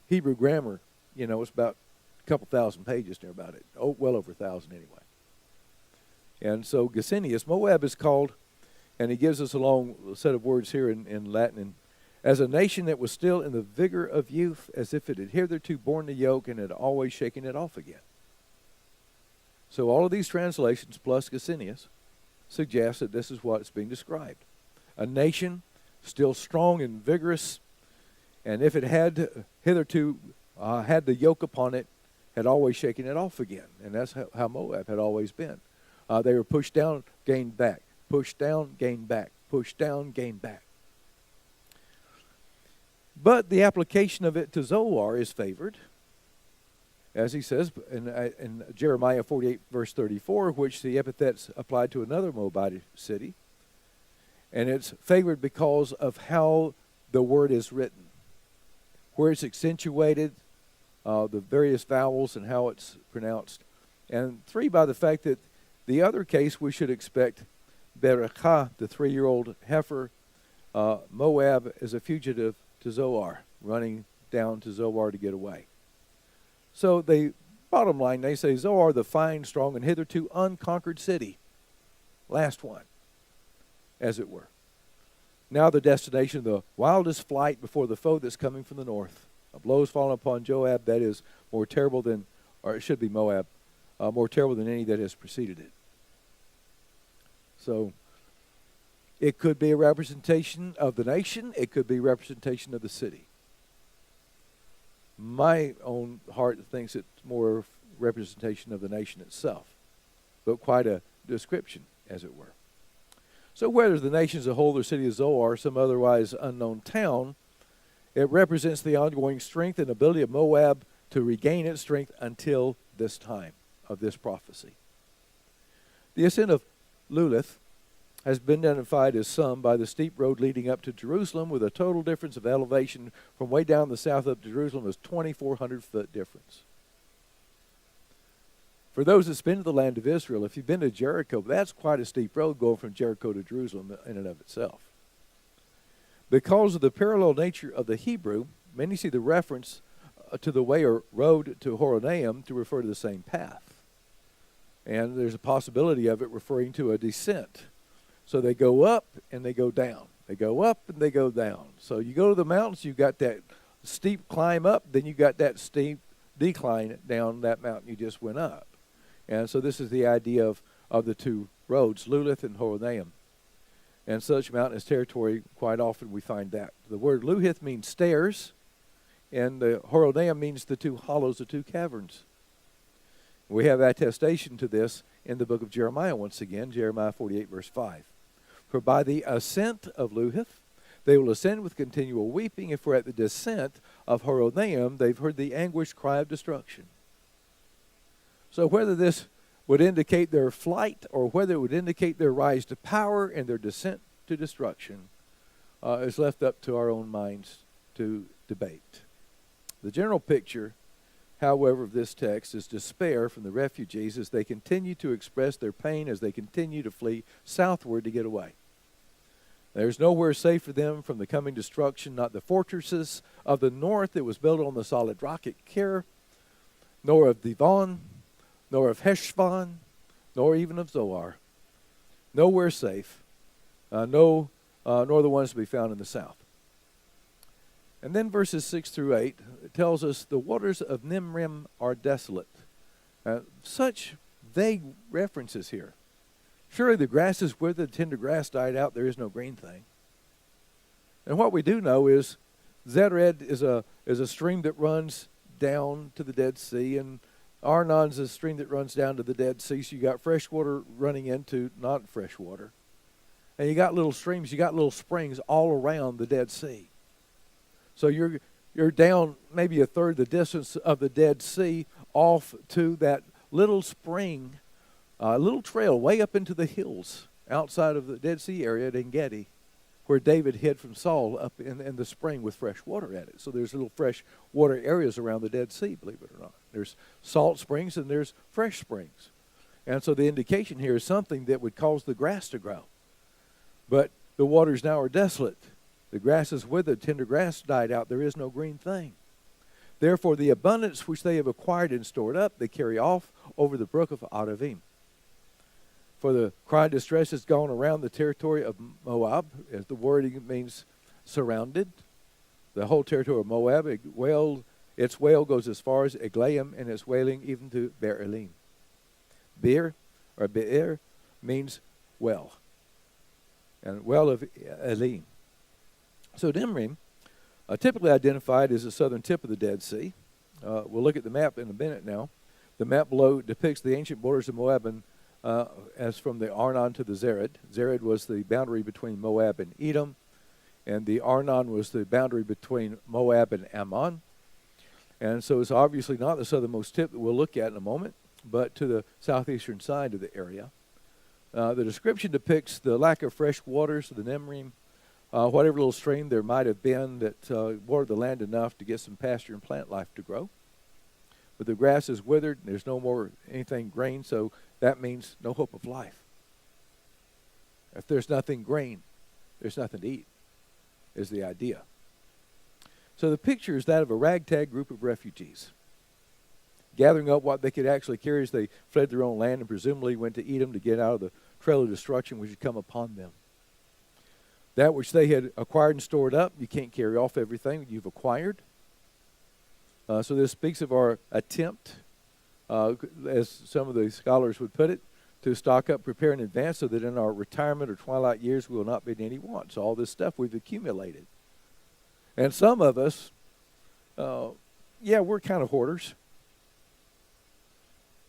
Hebrew grammar, it's about a couple thousand pages near about it. Oh, well over 1,000 anyway. And so Gesenius, Moab is called, and he gives us a long set of words here in Latin, as a nation that was still in the vigor of youth, as if it had hitherto borne the yoke and had always shaken it off again. So all of these translations, plus Gesenius, suggest that this is what is being described. A nation still strong and vigorous, and if it had hitherto had the yoke upon it, had always shaken it off again. And that's how Moab had always been. They were pushed down, gained back. Pushed down, gained back. Pushed down, gained back. But the application of it to Zoar is favored, as he says in Jeremiah 48, verse 34, which the epithet's applied to another Moabite city. And it's favored because of how the word is written, where it's accentuated, the various vowels and how it's pronounced. And 3, by the fact that the other case we should expect Berekah, the 3-year-old heifer, Moab as a fugitive to Zoar, running down to Zoar to get away. So the bottom line, they say Zoar, the fine, strong, and hitherto unconquered city. Last one, as it were. Now the destination, the wildest flight before the foe that's coming from the north. A blow's fallen upon Joab that is more terrible than, or it should be Moab, more terrible than any that has preceded it. So it could be a representation of the nation. It could be a representation of the city. My own heart thinks it's more representation of the nation itself, but quite a description, as it were. So whether the nation as a whole, or city of Zoar, or some otherwise unknown town, it represents the ongoing strength and ability of Moab to regain its strength until this time of this prophecy. The ascent of Lulith has been identified as some by the steep road leading up to Jerusalem, with a total difference of elevation from way down the south up to Jerusalem is 2,400-foot difference. For those that's been to the land of Israel, if you've been to Jericho, that's quite a steep road going from Jericho to Jerusalem in and of itself. Because of the parallel nature of the Hebrew, many see the reference to the way or road to Horonaim to refer to the same path. And there's a possibility of it referring to a descent. So they go up and they go down. They go up and they go down. So you go to the mountains, you've got that steep climb up, then you got that steep decline down that mountain you just went up. And so this is the idea of the two roads, Lulith and Horonaim. and such mountainous territory, quite often we find that. The word Luhith means stairs, and the Horonaim means the two hollows, the two caverns. We have attestation to this in the book of Jeremiah once again, Jeremiah 48, verse 5. For by the ascent of Luhith, they will ascend with continual weeping. If we're at the descent of Horonaim, they've heard the anguished cry of destruction. So whether this would indicate their flight or whether it would indicate their rise to power and their descent to destruction is left up to our own minds to debate. The general picture, however, of this text is despair from the refugees as they continue to express their pain as they continue to flee southward to get away. There's nowhere safe for them from the coming destruction, not the fortresses of the north that was built on the solid rock at Kir, nor of Devon, nor of Heshbon, nor even of Zoar. Nowhere safe, nor the ones to be found in the south. And then verses 6 through 8 tells us the waters of Nimrim are desolate. Such vague references here. Surely the grass is withered, the tender grass died out, there is no green thing. And what we do know is Zered is a stream that runs down to the Dead Sea, and Arnon's a stream that runs down to the Dead Sea, so you got fresh water running into not fresh water. And you got little streams, you got little springs all around the Dead Sea. So you're down maybe a third the distance of the Dead Sea off to that little spring, a little trail way up into the hills outside of the Dead Sea area at En-Gedi, where David hid from Saul up in the spring with fresh water at it. So there's little fresh water areas around the Dead Sea, believe it or not. There's salt springs and there's fresh springs. And so the indication here is something that would cause the grass to grow. But the waters now are desolate. The grass is withered, tender grass died out, there is no green thing. Therefore the abundance which they have acquired and stored up, they carry off over the brook of Aravim. For the cry of distress has gone around the territory of Moab, as the word means surrounded. The whole territory of Moab, its wail goes as far as Eglaim, and its wailing even to Beer Elim. Beer, or Be'er, means well. And well of Elim. So Nimrim, typically identified as the southern tip of the Dead Sea. We'll look at the map in a minute now. The map below depicts the ancient borders of Moab and as from the Arnon to the Zered. Zered was the boundary between Moab and Edom, and the Arnon was the boundary between Moab and Ammon. And so it's obviously not the southernmost tip that we'll look at in a moment, but to the southeastern side of the area. The description depicts the lack of fresh waters of the Nimrim, whatever little stream there might have been that watered the land enough to get some pasture and plant life to grow. But the grass is withered, and there's no more anything green, so that means no hope of life. If there's nothing green, there's nothing to eat, is the idea. So the picture is that of a ragtag group of refugees, gathering up what they could actually carry as they fled their own land and presumably went to Edom to get out of the trail of destruction which had come upon them. That which they had acquired and stored up, you can't carry off everything you've acquired. So this speaks of our attempt, as some of the scholars would put it, to stock up, prepare in advance so that in our retirement or twilight years we will not be in any want. So all this stuff we've accumulated. And some of us, we're kind of hoarders.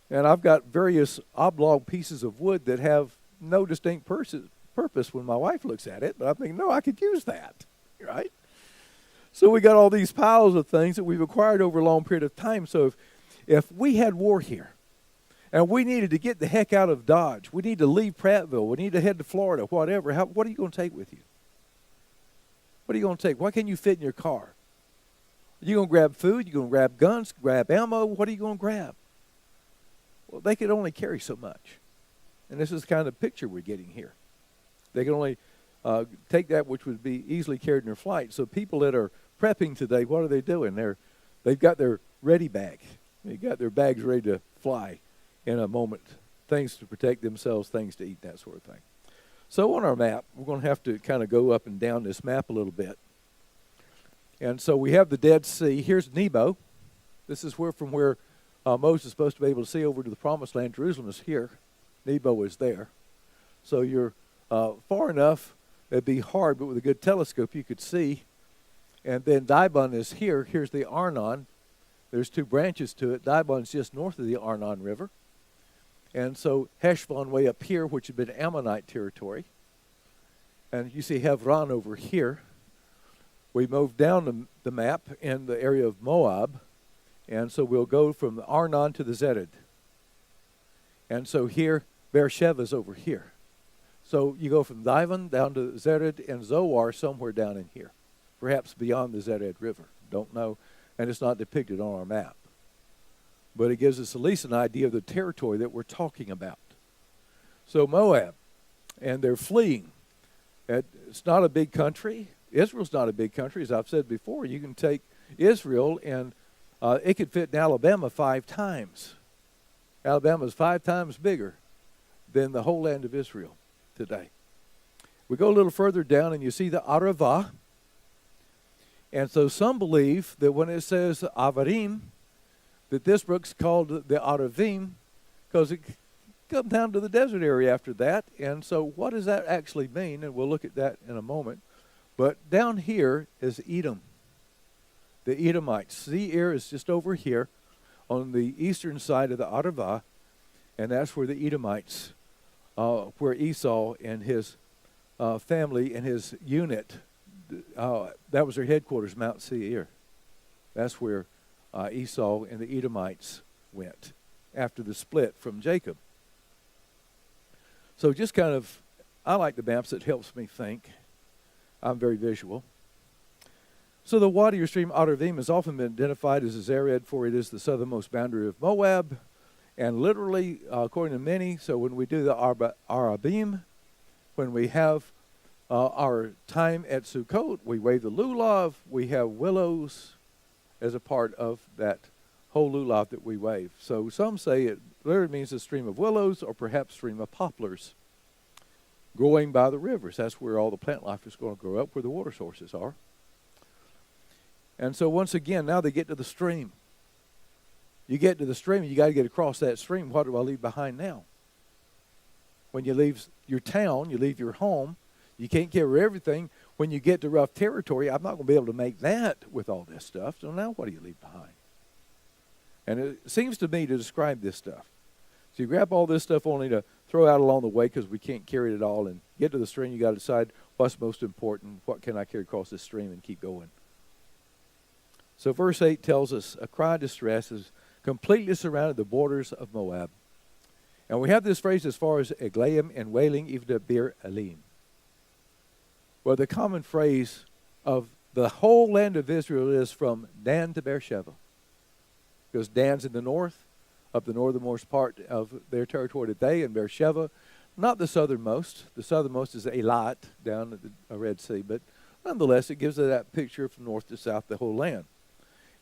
And I've got various oblong pieces of wood that have no distinct purpose when my wife looks at it, but I'm thinking, no, I could use that, right? So we got all these piles of things that we've acquired over a long period of time. So if we had war here and we needed to get the heck out of Dodge, we need to leave Prattville, we need to head to Florida, whatever, what are you going to take with you? What are you going to take? What can you fit in your car? Are you going to grab food? Are you going to grab guns, grab ammo? What are you going to grab? Well, they could only carry so much. And this is the kind of picture we're getting here. They can only take that which would be easily carried in their flight. So people that are prepping today, what are they doing? They've got their ready bag. They've got their bags ready to fly in a moment. Things to protect themselves, things to eat, that sort of thing. So on our map, we're going to have to kind of go up and down this map a little bit. And so we have the Dead Sea. Here's Nebo. This is from where Moses is supposed to be able to see over to the Promised Land. Jerusalem is here. Nebo is there. So you're far enough It'd be hard, but with a good telescope you could see. And then Dibon is here. Here's the Arnon. There's two branches to it. Dibon's just north of the Arnon River. And so Heshbon way up here, which had been Ammonite territory. And you see Hebron over here. We moved down the map in the area of Moab. And so we'll go from the Arnon to the Zered. And so here, Beersheba is over here. So you go from Dibon down to Zered and Zoar somewhere down in here. Perhaps beyond the Zered River. Don't know. And it's not depicted on our map. But it gives us at least an idea of the territory that we're talking about. So Moab, and they're fleeing. It's not a big country. Israel's not a big country. As I've said before, you can take Israel and it could fit in Alabama 5 times. Alabama is 5 times bigger than the whole land of Israel today. We go a little further down and you see the Arava. And so some believe that when it says Avarim, that this brook's called the Aravim because it comes down to the desert area after that. And so what does that actually mean? And we'll look at that in a moment. But down here is Edom, the Edomites. Seir is just over here on the eastern side of the Arava, and that's where the Edomites, where Esau and his family and his unit, that was their headquarters, Mount Seir. That's where Esau and the Edomites went after the split from Jacob. So just kind of, I like the maps. It helps me think. I'm very visual. So the water stream Aravim has often been identified as a Zered, for it is the southernmost boundary of Moab. And literally, according to many, so when we do the Arabim, when we have our time at Sukkot, we wave the lulav, we have willows as a part of that whole lulav that we wave. So some say it literally means a stream of willows or perhaps stream of poplars growing by the rivers. That's where all the plant life is going to grow up, where the water sources are. And so once again, now they get to the stream. You get to the stream, you got to get across that stream. What do I leave behind now? When you leave your town, you leave your home, you can't carry everything. When you get to rough territory, I'm not going to be able to make that with all this stuff. So now what do you leave behind? And it seems to me to describe this stuff. So you grab all this stuff only to throw out along the way because we can't carry it all, and get to the stream, you got to decide what's most important, what can I carry across this stream, and keep going. So verse 8 tells us a cry of distress has completely surrounded the borders of Moab. And we have this phrase as far as Eglaim and wailing, even to Bir Elim. Well, the common phrase of the whole land of Israel is from Dan to Beersheba. Because Dan's in the north, up the northernmost part of their territory today, and Beersheba, not the southernmost. The southernmost is Eilat, down at the Red Sea. But nonetheless, it gives us that picture from north to south, the whole land.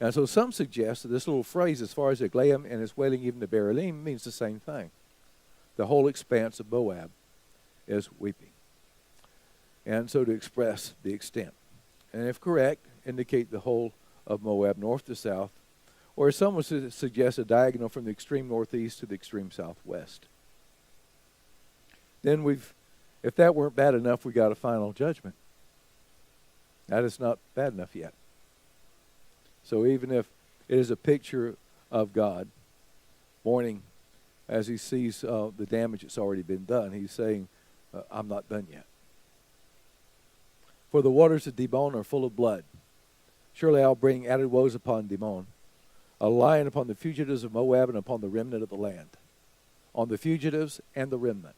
And so some suggest that this little phrase, as far as Eglaim and its wailing even to Bir Elim, means the same thing. The whole expanse of Moab is weeping. And so to express the extent. And if correct, indicate the whole of Moab, north to south, or as some would suggest, a diagonal from the extreme northeast to the extreme southwest. Then if that weren't bad enough, we got a final judgment. That is not bad enough yet. So even if it is a picture of God mourning as he sees the damage that's already been done, he's saying, I'm not done yet. For the waters of Dibon are full of blood. Surely I'll bring added woes upon Dibon, a lion upon the fugitives of Moab and upon the remnant of the land. On the fugitives and the remnant.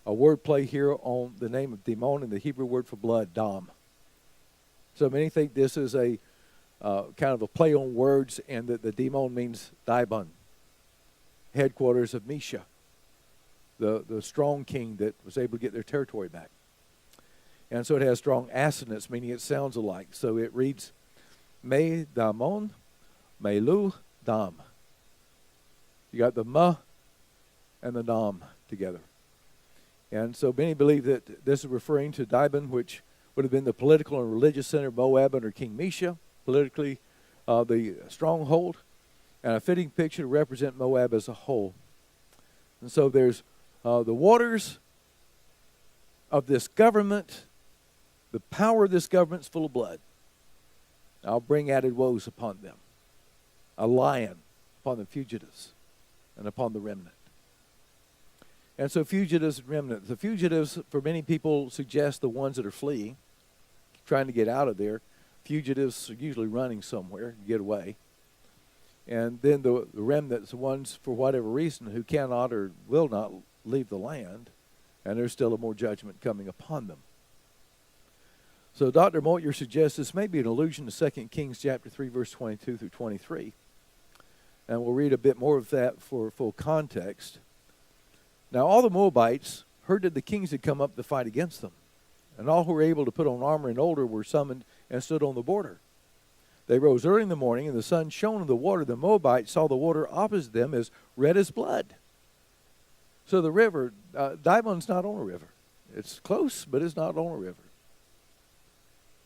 A word play here on the name of Dibon and the Hebrew word for blood, Dam. So many think this is a kind of a play on words, and that the Dibon means Dibon, headquarters of Mesha, the strong king that was able to get their territory back. And so it has strong assonance, meaning it sounds alike. So it reads, Me Damon, Melu Dam. You got the Ma and the Dam together. And so many believe that this is referring to Dibon, which would have been the political and religious center of Moab under King Mesha, politically the stronghold, and a fitting picture to represent Moab as a whole. And so there's the waters of this government, the power of this government is full of blood. I'll bring added woes upon them. A lion upon the fugitives and upon the remnant. And so fugitives and remnant. The fugitives, for many people, suggest the ones that are fleeing, trying to get out of there. Fugitives are usually running somewhere to get away. And then the remnants, the ones, for whatever reason, who cannot or will not leave the land, and there's still a more judgment coming upon them. So Dr. Moyer suggests this may be an allusion to 2 Kings chapter 3, verse 22 through 23. And we'll read a bit more of that for full context. Now all the Moabites heard that the kings had come up to fight against them, and all who were able to put on armor and older were summoned and stood on the border. They rose early in the morning, and the sun shone on the water. The Moabites saw the water opposite them as red as blood. So the river, Dibon's not on a river. It's close, but it's not on a river.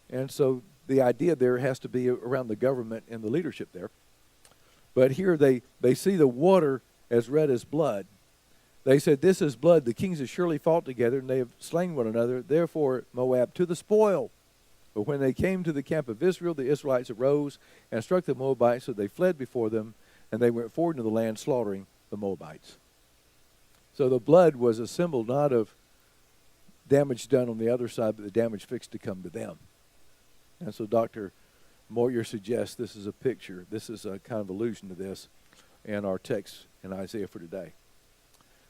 And so the idea there has to be around the government and the leadership there. But here they see the water as red as blood. They said, "This is blood. The kings have surely fought together, and they have slain one another. Therefore, Moab, to the spoil." But when they came to the camp of Israel, the Israelites arose and struck the Moabites, so they fled before them, and they went forward into the land, slaughtering the Moabites. So the blood was a symbol not of damage done on the other side, but the damage fixed to come to them. And so Dr. Moyer suggests this is a picture, this is a kind of allusion to this in our text in Isaiah for today.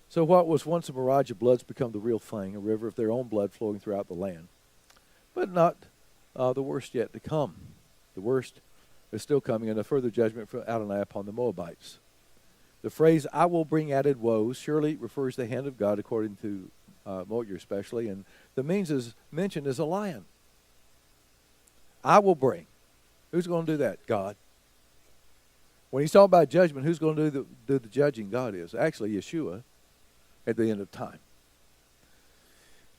So what was once a mirage of blood's become the real thing, a river of their own blood flowing throughout the land. But not the worst yet to come. The worst is still coming, and a further judgment from Adonai upon the Moabites. The phrase, "I will bring added woes," surely refers to the hand of God, according to Moyer especially, and the means is mentioned as a lion. I will bring. Who's going to do that? God. When he's talking about judgment, who's going to do the judging? God is. Actually, Yeshua at the end of time.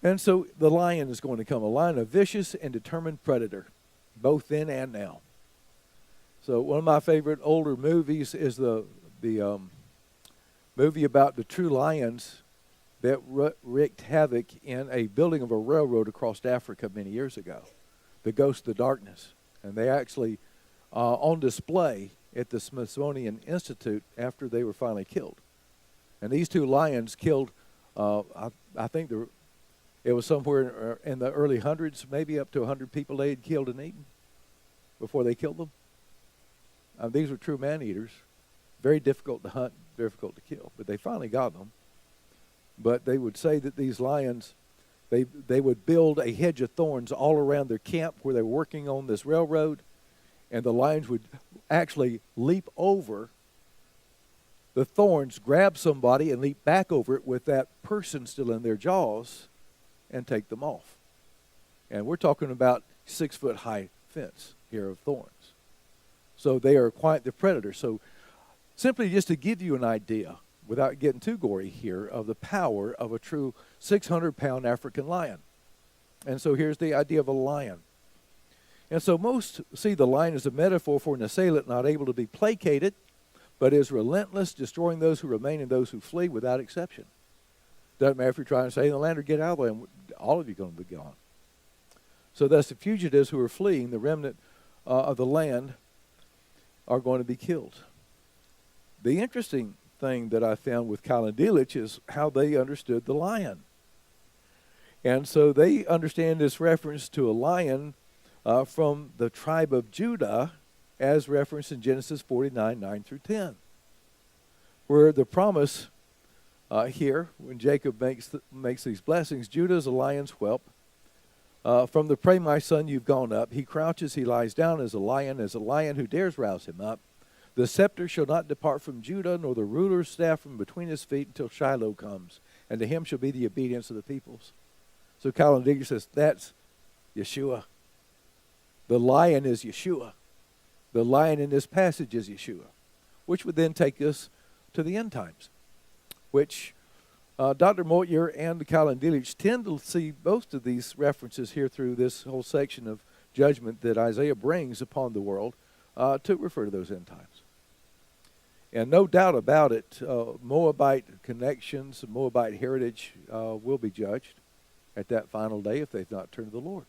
And so the lion is going to come, a lion, a vicious and determined predator, both then and now. So one of my favorite older movies is the movie about the true lions that wreaked havoc in a building of a railroad across Africa many years ago, The Ghost of the Darkness. And they actually on display at the Smithsonian Institute after they were finally killed. And these two lions killed, I think it was somewhere in the early hundreds, maybe up to 100 people they had killed and eaten before they killed them. These were true man-eaters, very difficult to hunt, difficult to kill, but they finally got them. But they would say that these lions, they would build a hedge of thorns all around their camp where they were working on this railroad, and the lions would actually leap over the thorns, grab somebody, and leap back over it with that person still in their jaws and take them off. And we're talking about 6-foot-high fence here of thorns. So they are quite the predator. So simply just to give you an idea, without getting too gory here, of the power of a true 600-pound African lion. And so here's the idea of a lion. And so most see the lion as a metaphor for an assailant not able to be placated, but is relentless, destroying those who remain and those who flee without exception. Doesn't matter if you're trying to stay in the land or get out of the land, all of you are going to be gone. So thus the fugitives who are fleeing, the remnant of the land, are going to be killed. The interesting thing that I found with Kyle and Delitzsch is how they understood the lion. And so they understand this reference to a lion from the tribe of Judah as referenced in Genesis 49, 9 through 10, where the promise here, when Jacob makes these blessings, Judah is a lion's whelp. From the prey, my son, you've gone up. He crouches, he lies down as a lion who dares rouse him up. The scepter shall not depart from Judah, nor the ruler's staff from between his feet until Shiloh comes, and to him shall be the obedience of the peoples. So Colin Digger says, that's Yeshua. The lion is Yeshua. The lion in this passage is Yeshua, which would then take us to the end times, which Dr. Moyer and Colin Delitzsch tend to see most of these references here through this whole section of judgment that Isaiah brings upon the world to refer to those end times. And no doubt about it, Moabite connections, Moabite heritage will be judged. at that final day if they've not turned to the Lord.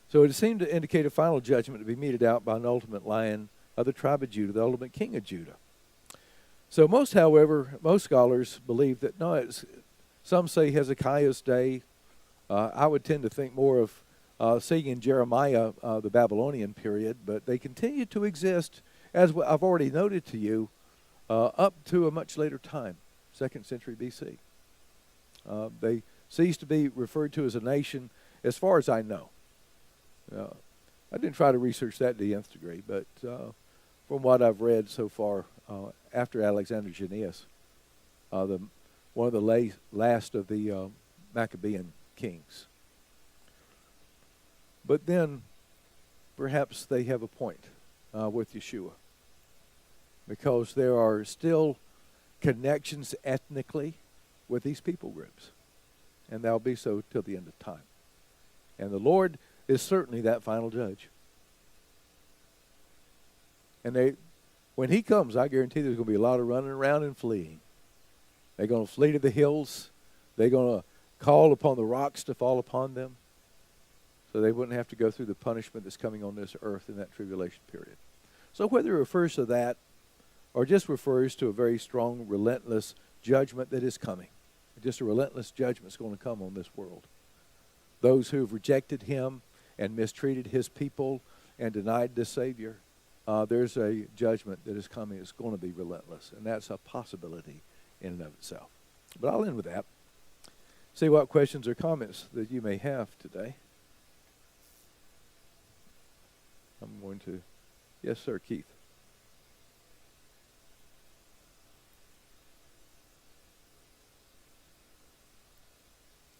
So it seemed to indicate a final judgment to be meted out by an ultimate lion of the tribe of Judah, the ultimate king of Judah. So most scholars believe that, no, some say Hezekiah's day. I would tend to think more of seeing in Jeremiah the Babylonian period, but they continue to exist, as I've already noted to you, up to a much later time, 2nd century B.C. They ceased to be referred to as a nation, as far as I know. I didn't try to research that to the nth degree, but from what I've read so far, after Alexander Jannaeus, one of the last of the Maccabean kings. But then, perhaps they have a point with Yeshua, because there are still connections ethnically with these people groups, and that'll be so till the end of time. And the Lord is certainly that final judge. And when he comes, I guarantee there's going to be a lot of running around and fleeing. They're going to flee to the hills. They're going to call upon the rocks to fall upon them, so they wouldn't have to go through the punishment that's coming on this earth in that tribulation period. So whether it refers to that or just refers to a very strong, relentless judgment that is coming, just a relentless judgment is going to come on this world. Those who have rejected him and mistreated his people and denied the Savior, there's a judgment that is coming. It's going to be relentless, and that's a possibility in and of itself. But I'll end with that. See what questions or comments that you may have today. I'm going to, yes, sir, Keith.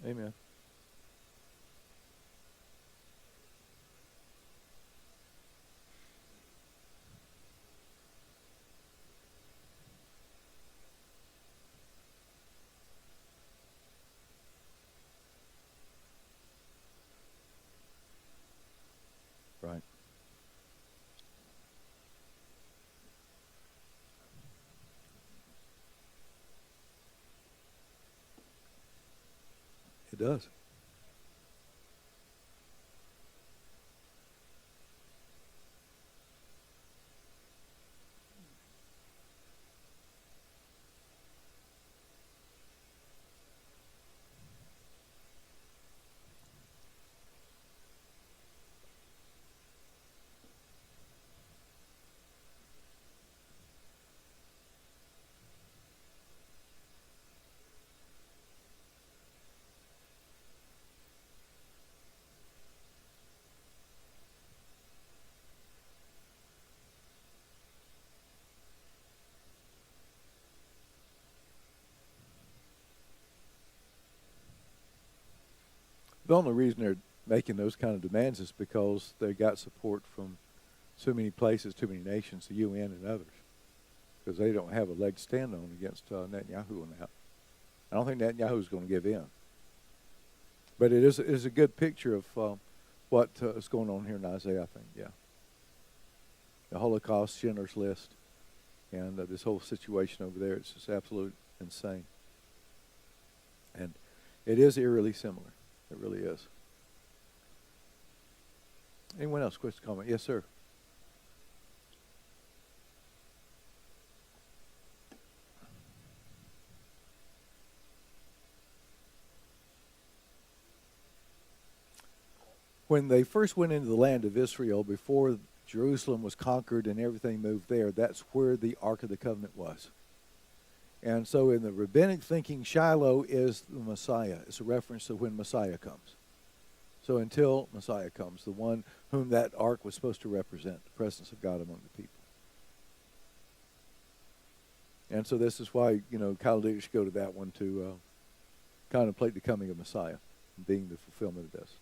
Amen. Right. It does. The only reason they're making those kind of demands is because they got support from so many places, too many nations, the UN and others, because they don't have a leg to stand on against Netanyahu on that. I don't think Netanyahu's going to give in. But it is a good picture of what is going on here in Isaiah, I think, yeah. The Holocaust, Schindler's List, and this whole situation over there, it's just absolute insane. And it is eerily similar. It really is. Anyone else? Question, comment? Yes, sir. When they first went into the land of Israel, before Jerusalem was conquered and everything moved there, that's where the Ark of the Covenant was. And so in the rabbinic thinking, Shiloh is the Messiah. It's a reference to when Messiah comes. So until Messiah comes, the one whom that ark was supposed to represent, the presence of God among the people. And so this is why, Chaldeans should go to that one to contemplate the coming of Messiah and being the fulfillment of this.